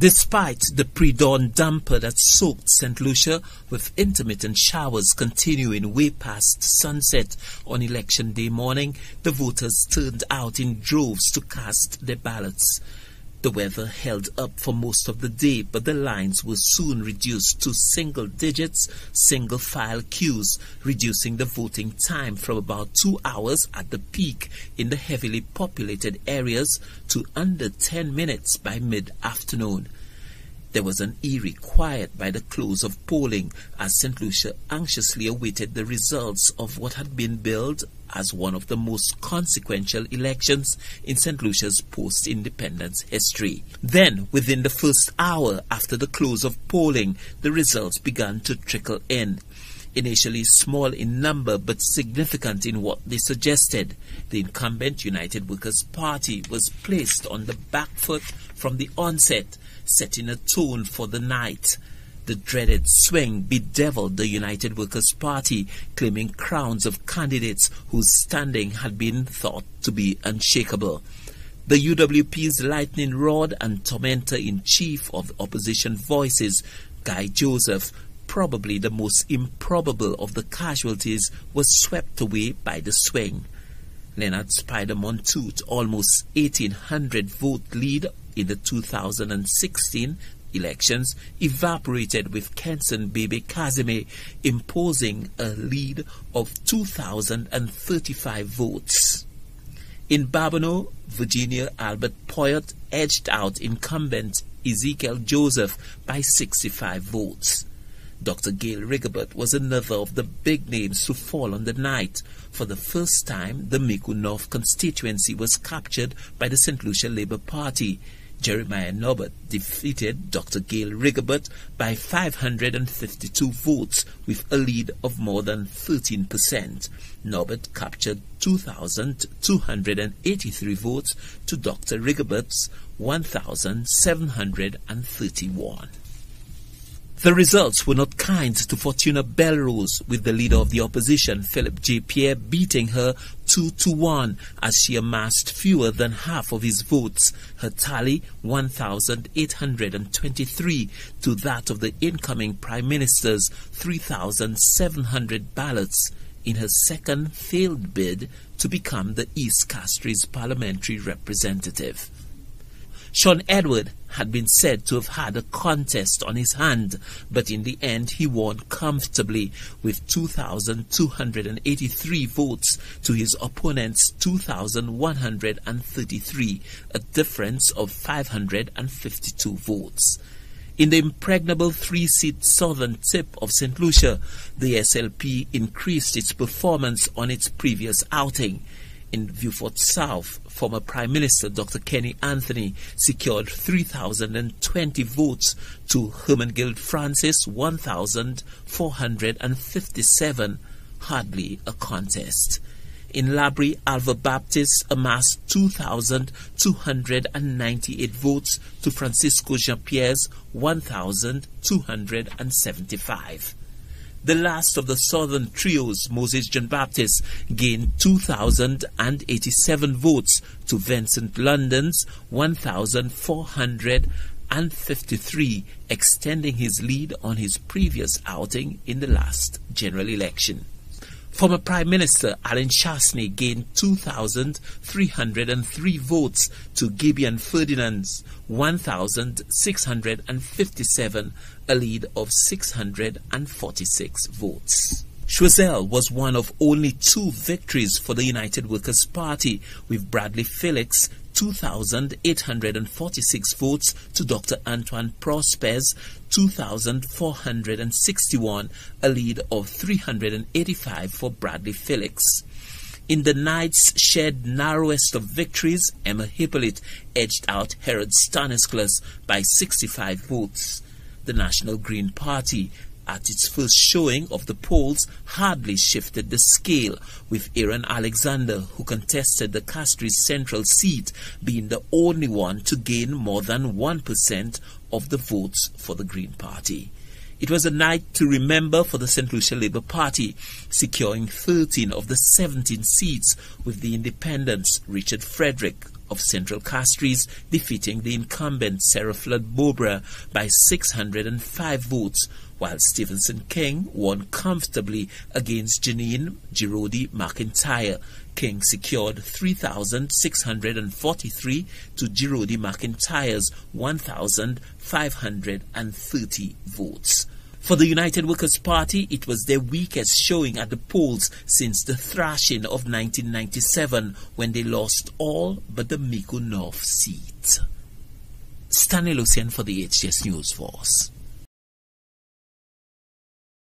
Despite the pre-dawn damper that soaked St. Lucia, with intermittent showers continuing way past sunset on election day morning, the voters turned out in droves to cast their ballots. The weather held up for most of the day, but the lines were soon reduced to single digits, single-file queues, reducing the voting time from about 2 hours at the peak in the heavily populated areas to under 10 minutes by mid-afternoon. There was an eerie quiet by the close of polling as St. Lucia anxiously awaited the results of what had been billed as one of the most consequential elections in St. Lucia's post-independence history. Then, within the first hour after the close of polling, the results began to trickle in. Initially small in number but significant in what they suggested, the incumbent United Workers' Party was placed on the back foot from the onset, setting a tone for the night. The dreaded swing bedeviled the United Workers' Party, claiming crowns of candidates whose standing had been thought to be unshakable. The UWP's lightning rod and tormentor-in-chief of opposition voices, Guy Joseph, probably the most improbable of the casualties, was swept away by the swing. Leonard Spider Montoute, almost 1,800 vote lead in the 2016 elections, evaporated with Kenson Bebe Kazime imposing a lead of 2,035 votes. In Babonneau, Virginia, Albert Poyot edged out incumbent Ezekiel Joseph by 65 votes. Dr. Gail Rigobert was another of the big names to fall on the night. For the first time, the Micoud North constituency was captured by the St. Lucia Labour Party. Jeremiah Norbert defeated Dr. Gail Rigobert by 552 votes with a lead of more than 13%. Norbert captured 2,283 votes to Dr. Rigobert's 1,731. The results were not kind to Fortuna Belrose, with the leader of the opposition, Philip J. Pierre, beating her 2-1 as she amassed fewer than half of his votes, her tally 1,823 to that of the incoming Prime Minister's 3,700 ballots in her second failed bid to become the East Castries parliamentary representative. Sean Edward had been said to have had a contest on his hand, but in the end he won comfortably with 2,283 votes to his opponent's 2,133, a difference of 552 votes. In the impregnable three-seat southern tip of St. Lucia, the SLP increased its performance on its previous outing. In Vieux-Fort South, former Prime Minister Dr. Kenny Anthony secured 3,020 votes to Hermangild Francis 1,457, hardly a contest. In Labrie, Alva Baptist amassed 2,298 votes to Francisco Jean-Pierre's 1,275. The last of the southern trios, Moses John Baptist, gained 2,087 votes to Vincent London's 1,453, extending his lead on his previous outing in the last general election. Former Prime Minister Alan Chastanet gained 2,303 votes to Gibeon Ferdinand's 1,657, a lead of 646 votes. Choiseul was one of only 2 victories for the United Workers' Party, with Bradley Felix 2,846 votes to Dr. Antoine Prosper's 2,461, a lead of 385 for Bradley Felix. In the night's shared narrowest of victories, Emma Hippolyte edged out Herod Stanislas by 65 votes. The National Green Party, at its first showing of the polls, hardly shifted the scale, with Aaron Alexander, who contested the Castries Central seat, being the only one to gain more than 1% of the votes for the Green Party. It was a night to remember for the St. Lucia Labour Party, securing 13 of the 17 seats, with the independents Richard Frederick, of Central Castries, defeating the incumbent Sarah Flood Bobra by 605 votes, while Stevenson King won comfortably against Janine Girodi McIntyre. King secured 3,643 to Girodi McIntyre's 1,530 votes. For the United Workers' Party, it was their weakest showing at the polls since the thrashing of 1997, when they lost all but the Mico North seat. Stanley Lucien for the HTS News Force.